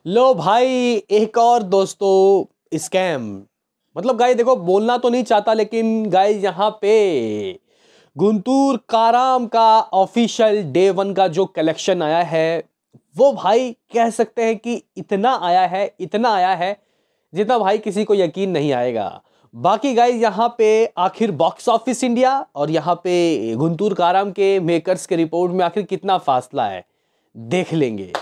लो भाई, एक और दोस्तों स्कैम। मतलब गाइस देखो, बोलना तो नहीं चाहता लेकिन गाइस यहाँ पे गुंटूर काराम का ऑफिशियल डे वन का जो कलेक्शन आया है वो भाई कह सकते हैं कि इतना आया है जितना भाई किसी को यकीन नहीं आएगा। बाकी गाइस यहाँ पे आखिर बॉक्स ऑफिस इंडिया और यहाँ पे गुंटूर काराम के मेकर्स के रिपोर्ट में आखिर कितना फासला है देख लेंगे।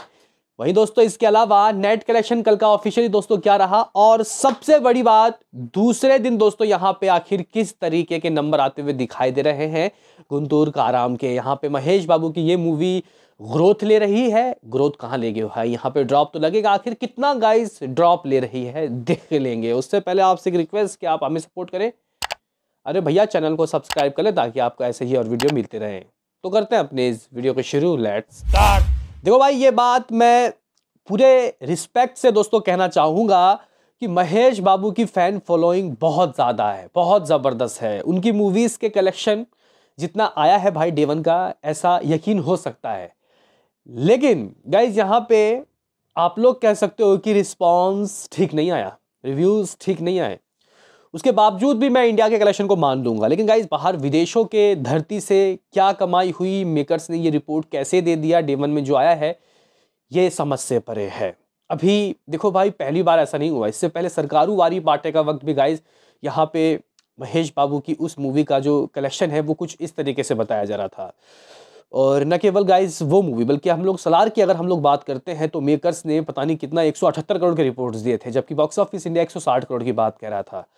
वहीं दोस्तों इसके अलावा नेट कलेक्शन कल का ऑफिशियली दोस्तों क्या रहा, और सबसे बड़ी बात दूसरे दिन दोस्तों यहां पे आखिर किस तरीके के नंबर आते हुए दिखाई दे रहे हैं गुंटूर काराम के। यहां पे महेश बाबू की ये मूवी ग्रोथ ले रही है। ग्रोथ कहां ले गए भाई, यहां पे ड्रॉप तो लगेगा। आखिर कितना गाइस ड्रॉप ले रही है देख लेंगे। उससे पहले आपसे एक रिक्वेस्ट कि आप हमें सपोर्ट करें। अरे भैया चैनल को सब्सक्राइब कर ले ताकि आपको ऐसे ही और वीडियो मिलते रहे। तो करते हैं अपने इस वीडियो को शुरू। Let's start. देखो भाई, ये बात मैं पूरे रिस्पेक्ट से दोस्तों कहना चाहूंगा कि महेश बाबू की फैन फॉलोइंग बहुत ज्यादा है, बहुत जबरदस्त है। उनकी मूवीज के कलेक्शन जितना आया है भाई डे वन का, ऐसा यकीन हो सकता है। लेकिन गाइज यहां पे आप लोग कह सकते हो कि रिस्पॉन्स ठीक नहीं आया, रिव्यूज ठीक नहीं आए। उसके बावजूद भी मैं इंडिया के कलेक्शन को मान लूंगा, लेकिन गाइज बाहर विदेशों के धरती से क्या कमाई हुई, मेकर्स ने ये रिपोर्ट कैसे दे दिया डे वन में जो आया है, ये समझ से परे है। अभी देखो भाई, पहली बार ऐसा नहीं हुआ। इससे पहले सरकारू वारी पाटे का वक्त भी गाइज यहाँ पे महेश बाबू की उस मूवी का जो कलेक्शन है वो कुछ इस तरीके से बताया जा रहा था। और न केवल गाइज वो मूवी, बल्कि हम लोग सलार की अगर हम लोग बात करते हैं तो मेकर्स ने पता नहीं कितना 178 करोड़ के रिपोर्ट्स दिए थे, जबकि बॉक्स ऑफिस इंडिया 160 करोड़ की बात कह रहा था।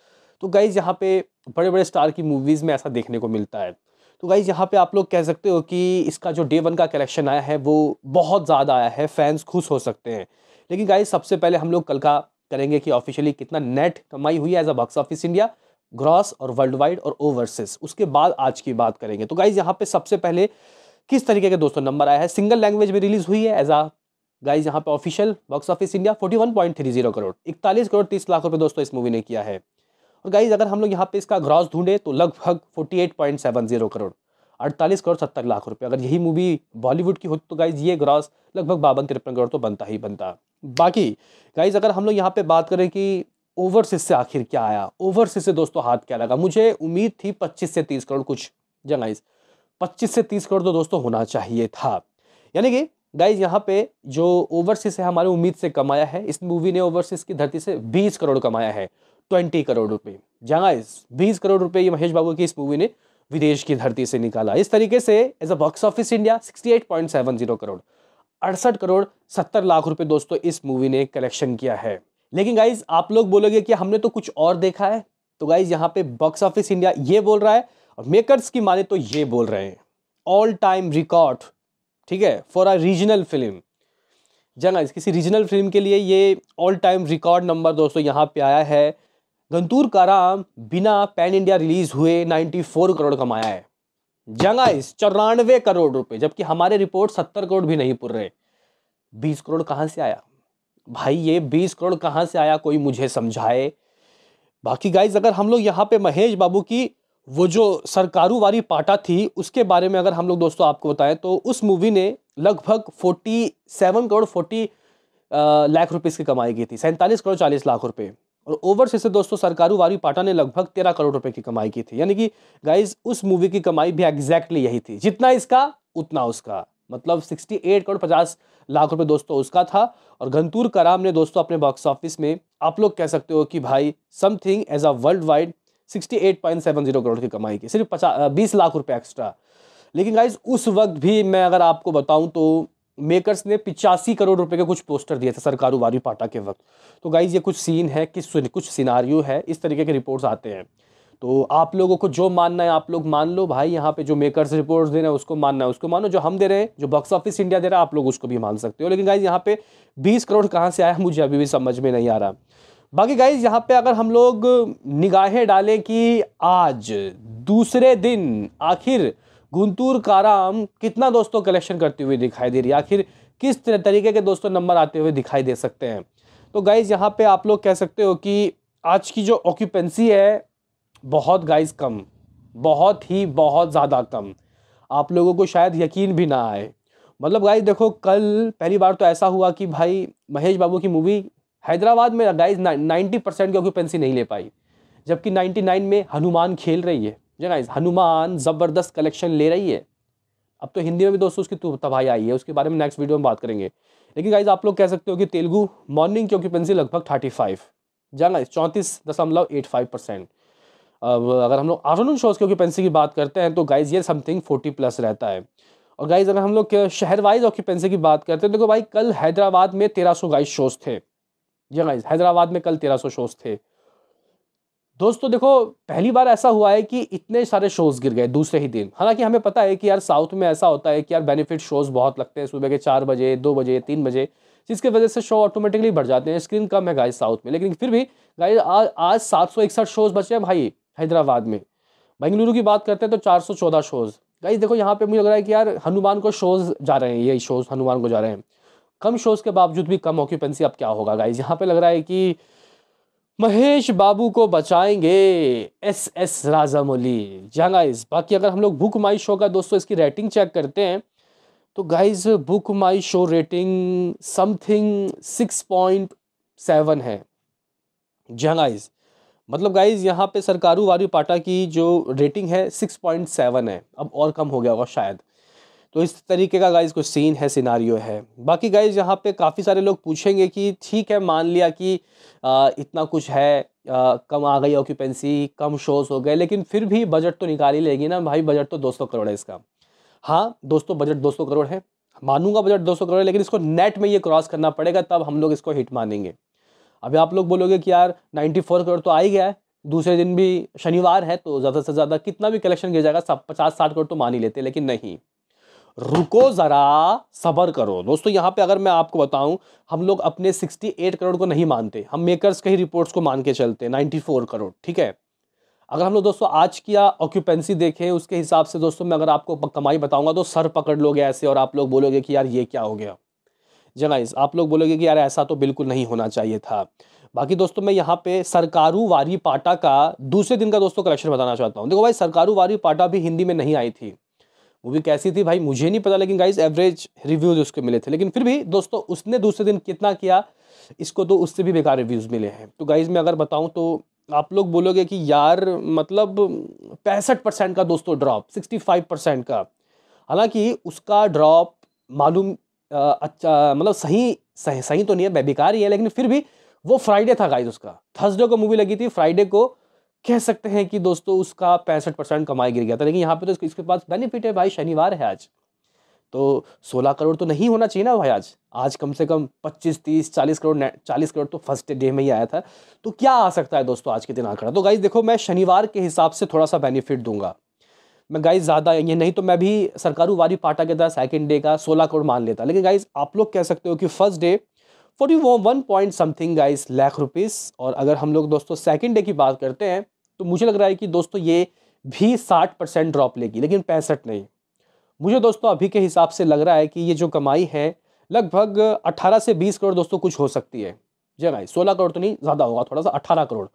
तो गाइज यहाँ पे बड़े बड़े स्टार की मूवीज में ऐसा देखने को मिलता है। तो गाइज यहाँ पे आप लोग कह सकते हो कि इसका जो डे वन का कलेक्शन आया है वो बहुत ज़्यादा आया है, फैंस खुश हो सकते हैं। लेकिन गाइज सबसे पहले हम लोग कल का करेंगे कि ऑफिशियली कितना नेट कमाई हुई है as a box office India, gross और वर्ल्ड वाइड और ओवरसीज। उसके बाद आज की बात करेंगे। तो गाइज यहाँ पे सबसे पहले किस तरीके के दोस्तों नंबर आया है। सिंगल लैंग्वेज में रिलीज हुई है एज अ गाइज यहाँ पे official box office India 41.30 crore, 41 crore 30 lakh रुपए दोस्तों इस मूवी ने किया है। और गाइज अगर हम लोग यहाँ पे इसका ग्रॉस ढूंढे तो लगभग 48.70 करोड़, 48 करोड़ 70 लाख रुपए। अगर यही मूवी बॉलीवुड की होती तो गाइज ये ग्रॉस लगभग 52-53 करोड़ तो बनता ही बनता। बाकी गाइज अगर हम लोग यहाँ पे बात करें कि ओवरसीज से आखिर क्या आया, ओवरसीज से दोस्तों हाथ क्या लगा। मुझे उम्मीद थी 25 से 30 करोड़ कुछ गाइज, 25 से 30 करोड़ तो दोस्तों होना चाहिए था। यानी कि गाइज यहाँ पे जो ओवरसीज है हमारे उम्मीद से कमाया है। इस मूवी ने ओवरसीज की धरती से 20 करोड़ कमाया है, 20 करोड़ रुपए। जहां 20 करोड़ रुपए ये महेश बाबू की इस मूवी ने विदेश की धरती से निकाला। इस तरीके से as a box office India 68.70 crore, 68 crore 70 lakh रुपए दोस्तों इस मूवी ने कलेक्शन किया है। लेकिन गाइज आप लोग बोलोगे कि हमने तो कुछ और देखा है। तो गाइज यहाँ पे बॉक्स ऑफिस इंडिया ये बोल रहा है और मेकर्स की माने तो ये बोल रहे हैं ऑल टाइम रिकॉर्ड, ठीक है, for a regional film. Guys किसी रीजनल फिल्म के लिए ये ऑल टाइम रिकॉर्ड नंबर दोस्तों यहाँ पे आया है। गंतूर काराम बिना पैन इंडिया रिलीज हुए 94 करोड़ कमाया है। गाइस 94 करोड़ रुपए, जबकि हमारे रिपोर्ट 70 करोड़ भी नहीं पुर रहे। 20 करोड़ कहां से आया भाई, ये 20 करोड़ कहां से आया, कोई मुझे समझाए। बाकी गाइज अगर हम लोग यहाँ पे महेश बाबू की वो जो सरकारू वाली पाटा थी उसके बारे में अगर हम लोग दोस्तों आपको बताएं तो उस मूवी ने लगभग 47 करोड़ 40 लाख रुपए की कमाई की थी, 47 करोड़ 40 लाख रुपए। और ओवरसीज से दोस्तों सरकारू वाली पाटा ने लगभग 13 करोड़ रुपए की कमाई की थी। यानी कि गाइज उस मूवी की कमाई भी एग्जैक्टली यही थी, जितना इसका उतना उसका, मतलब 68 करोड़ 50 लाख रुपए दोस्तों उसका था। और गंतूर कराम ने दोस्तों अपने बॉक्स ऑफिस में आप लोग कह सकते हो कि भाई something as a worldwide 68.70 crore की कमाई की, सिर्फ 20 लाख रुपए एक्स्ट्रा। लेकिन गाइज उस वक्त भी मैं अगर आपको बताऊं तो मेकर्स ने 85 करोड़ रुपए के कुछ पोस्टर दिए थे सरकारू वारी पाटा के वक्त। तो गाइज ये कुछ सीन है, कुछ सिनारियो है, इस तरीके के रिपोर्ट्स आते हैं। तो आप लोगों को जो मानना है आप लोग मान लो भाई। यहाँ पे जो मेकर्स रिपोर्ट्स दे रहे हैं उसको मानना है उसको मानो, जो हम दे रहे हैं, जो बॉक्स ऑफिस इंडिया दे रहा है आप लोग उसको भी मान सकते हो। लेकिन गाइज यहाँ पे 20 करोड़ कहाँ से आया मुझे अभी भी समझ में नहीं आ रहा। बाकी गाइज यहाँ पे अगर हम लोग निगाहें डालें कि आज दूसरे दिन आखिर गुंटूर काराम कितना दोस्तों कलेक्शन करती हुई दिखाई दे रही है, आखिर किस तरीके के दोस्तों नंबर आते हुए दिखाई दे सकते हैं। तो गाइज यहाँ पे आप लोग कह सकते हो कि आज की जो ऑक्यूपेंसी है बहुत गाइज कम, बहुत ही बहुत ज़्यादा कम। आप लोगों को शायद यकीन भी ना आए, मतलब गाइस देखो कल पहली बार तो ऐसा हुआ कि भाई महेश बाबू की मूवी हैदराबाद में गाइस 90% की ऑक्यूपेंसी नहीं ले पाई, जबकि 99 में हनुमान खेल रही है जी गाइस, हनुमान ज़बरदस्त कलेक्शन ले रही है। अब तो हिंदी में भी दोस्तों उसकी तबाही आई है, उसके बारे में नेक्स्ट वीडियो में बात करेंगे। लेकिन गाइज आप लोग कह सकते हो कि तेलुगु मॉर्निंग की ऑक्यूपेंसी लगभग 35, जी गाइस 34.85%। अब अगर हम लोग आफ्टरनून शोज़ की ऑक्यूपेंसी की बात करते हैं तो गाइज ये समथिंग 40+ रहता है। और गाइज अगर हम लोग शहर वाइज ऑक्यूपेंसी की बात करते हैं, देखो भाई कल हैदराबाद में 1300 गाइज शोज़ थे। जी गाइज हैदराबाद में कल 1300 शोज़ थे दोस्तों। देखो पहली बार ऐसा हुआ है कि इतने सारे शोज़ गिर गए दूसरे ही दिन। हालांकि हमें पता है कि यार साउथ में ऐसा होता है कि यार बेनिफिट शोज़ बहुत लगते हैं सुबह के 4 बजे, 2 बजे, 3 बजे, जिसकी वजह से शो ऑटोमेटिकली बढ़ जाते हैं। स्क्रीन कम है गाइस साउथ में, लेकिन फिर भी गाइस आज 761 शोज़ बचे हैं भाई हैदराबाद में। बेंगलुरु की बात करते हैं तो 414 शोज़। गाइस देखो यहाँ पे मुझे लग रहा है कि यार हनुमान को शोज़ जा रहे हैं, यही शोज़ हनुमान को जा रहे हैं। कम शोज़ के बावजूद भी कम ऑक्यूपेंसी, अब क्या होगा गाइस, यहाँ पे लग रहा है कि महेश बाबू को बचाएंगे एस राजामौली। जहाँ गाइस बाकी अगर हम लोग बुक माई शो का दोस्तों इसकी रेटिंग चेक करते हैं तो गाइस बुक माई शो रेटिंग समथिंग 6.7 है। जहाँ गाइस मतलब गाइस यहाँ पे सरकारू वारी पाटा की जो रेटिंग है 6.7 है, अब और कम हो गया होगा शायद। तो इस तरीके का गाइज कुछ सीन है, सिनारियो है। बाकी गाइज यहाँ पे काफ़ी सारे लोग पूछेंगे कि ठीक है मान लिया कि इतना कुछ है, कम आ गई ऑक्यूपेंसी, कम शोज़ हो गए, लेकिन फिर भी बजट तो निकाल ही लेगी ना भाई। बजट तो 200 करोड़ है इसका। हाँ दोस्तों बजट 200 करोड़ है, मानूंगा बजट 200 करोड़ है, लेकिन इसको नेट में ये क्रॉस करना पड़ेगा तब हम लोग इसको हिट मानेंगे। अभी आप लोग बोलोगे कि यार 94 करोड़ तो आ ही गया है, दूसरे दिन भी शनिवार है तो ज़्यादा से ज़्यादा कितना भी कलेक्शन गिर जाएगा, 50-60 करोड़ तो मान ही लेते, लेकिन नहीं, रुको जरा, सबर करो दोस्तों। यहाँ पे अगर मैं आपको बताऊं, हम लोग अपने 68 करोड़ को नहीं मानते, हम मेकर्स के ही रिपोर्ट्स को मान के चलते हैं 94 करोड़, ठीक है। अगर हम लोग दोस्तों आज की ऑक्यूपेंसी देखें उसके हिसाब से दोस्तों, मैं अगर आपको कमाई बताऊंगा तो सर पकड़ लोगे ऐसे, और आप लोग बोलोगे कि यार ये क्या हो गया। जी गाइस आप लोग बोलोगे कि यार ऐसा तो बिल्कुल नहीं होना चाहिए था। बाकी दोस्तों मैं यहाँ पे सरकारू वारी पाटा का दूसरे दिन का दोस्तों कलेक्शन बताना चाहता हूँ। देखो भाई सरकारू वारी पाटा भी हिंदी में नहीं आई थी, मूवी कैसी थी भाई मुझे नहीं पता, लेकिन गाइस एवरेज रिव्यूज उसके मिले थे। लेकिन फिर भी दोस्तों उसने दूसरे दिन कितना किया, इसको तो उससे भी बेकार रिव्यूज मिले हैं। तो गाइस मैं अगर बताऊं तो आप लोग बोलोगे कि यार मतलब 65% का दोस्तों ड्रॉप, 65% का। हालांकि उसका ड्रॉप मालूम अच्छा मतलब सही तो नहीं है, बेकार ही है, लेकिन फिर भी वो फ्राइडे था गाइस, उसका थर्सडे को मूवी लगी थी, फ्राइडे को कह सकते हैं कि दोस्तों उसका 65% कमाई गिर गया था। लेकिन यहाँ पे तो इसके पास बेनिफिट है भाई, शनिवार है आज, तो 16 करोड़ तो नहीं होना चाहिए ना भाई आज कम से कम 25, 30, 40 करोड़, 40 करोड़ तो फर्स्ट डे में ही आया था। तो क्या आ सकता है दोस्तों आज के दिन आंकड़ा। तो गाइज देखो मैं शनिवार के हिसाब से थोड़ा सा बेनिफिट दूंगा मैं गाइज, ज़्यादा ये नहीं तो मैं भी सरकारू वारी पाटा के था सेकंड डे का 16 करोड़ मान लेता। लेकिन गाइज आप लोग कह सकते हो कि first day 41 point something guys lakh rupees. और अगर हम लोग दोस्तों सेकंड डे की बात करते हैं तो मुझे लग रहा है कि दोस्तों ये भी 60% ड्रॉप लेगी, लेकिन 65 नहीं। मुझे दोस्तों अभी के हिसाब से लग रहा है कि ये जो कमाई है लगभग 18 से 20 करोड़ दोस्तों कुछ हो सकती है। जी भाई 16 करोड़ तो नहीं, ज़्यादा होगा थोड़ा सा, 18 करोड़।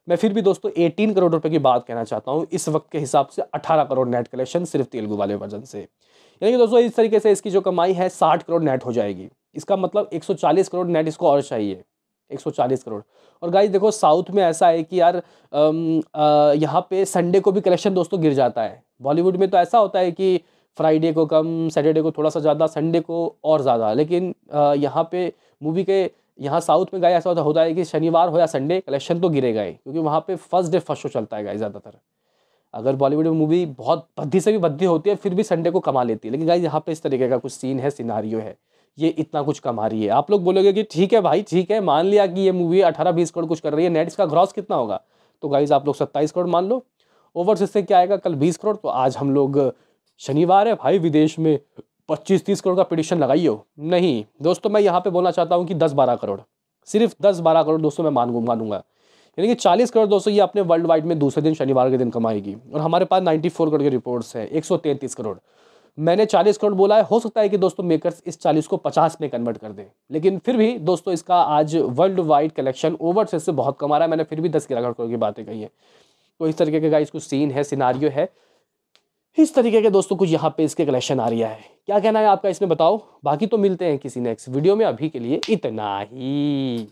मैं फिर भी दोस्तों 18 करोड़ रुपए की बात कहना चाहता हूँ इस वक्त के हिसाब से। 18 करोड़ नेट कलेक्शन सिर्फ तेलुगु वाले वर्जन से, यानी कि दोस्तों इस तरीके से इसकी जो कमाई है 60 करोड़ नेट हो जाएगी। इसका मतलब 140 करोड़ नेट इसको और चाहिए, 140 करोड़। और गाइस देखो साउथ में ऐसा है कि यार यहाँ पे संडे को भी कलेक्शन दोस्तों गिर जाता है। बॉलीवुड में तो ऐसा होता है कि फ्राइडे को कम, सैटरडे को थोड़ा सा ज़्यादा, संडे को और ज़्यादा। लेकिन यहाँ पे मूवी के यहाँ साउथ में गाय ऐसा होता है कि शनिवार हो या संडे कलेक्शन तो गिरेगा ही, क्योंकि वहाँ पे फर्स्ट डे फर्स्ट शो चलता है गाय ज़्यादातर। अगर बॉलीवुड में मूवी बहुत भद्दी से भी भद्दी होती है फिर भी संडे को कमा लेती है। लेकिन गाइस यहाँ पे इस तरीके का कुछ सीन है, सिनारियो है, ये इतना कुछ कमा रही है। आप लोग बोलोगे कि ठीक है भाई ठीक है, मान लिया कि ये मूवी 18-20 करोड़ कुछ कर रही है, नेट इसका ग्रॉस कितना होगा, तो गाइस आप लोग 27 करोड़ मान लो। ओवर से क्या आएगा, कल 20 करोड़। तो आज हम लोग शनिवार है भाई, विदेश में 25-30 करोड़ का प्रेडिक्शन लगाई हो। नहीं दोस्तों मैं यहाँ पे बोलना चाहता हूँ कि 10-12 करोड़, सिर्फ 10-12 करोड़ दोस्तों मैं मानूंगा। यानी कि 40 करोड़ दोस्तों ये अपने वर्ल्ड वाइड में दूसरे दिन शनिवार के दिन कमाएगी। और हमारे पास 94 करोड़ की रिपोर्ट्स हैं, 133 करोड़। मैंने 40 करोड़ बोला है, हो सकता है कि दोस्तों मेकर्स इस 40 को 50 में कन्वर्ट कर दें, लेकिन फिर भी दोस्तों इसका आज वर्ल्ड वाइड कलेक्शन ओवरसीज से बहुत कमा रहा है। मैंने फिर भी 10-11 करोड़ की बातें कही है। तो इस तरीके का गाइस कुछ सीन है, सिनारियो है। इस तरीके के दोस्तों कुछ यहाँ पे इसके कलेक्शन आ रहा है। क्या कहना है आपका इसमें बताओ, बाकी तो मिलते हैं किसी नेक्स्ट वीडियो में, अभी के लिए इतना ही।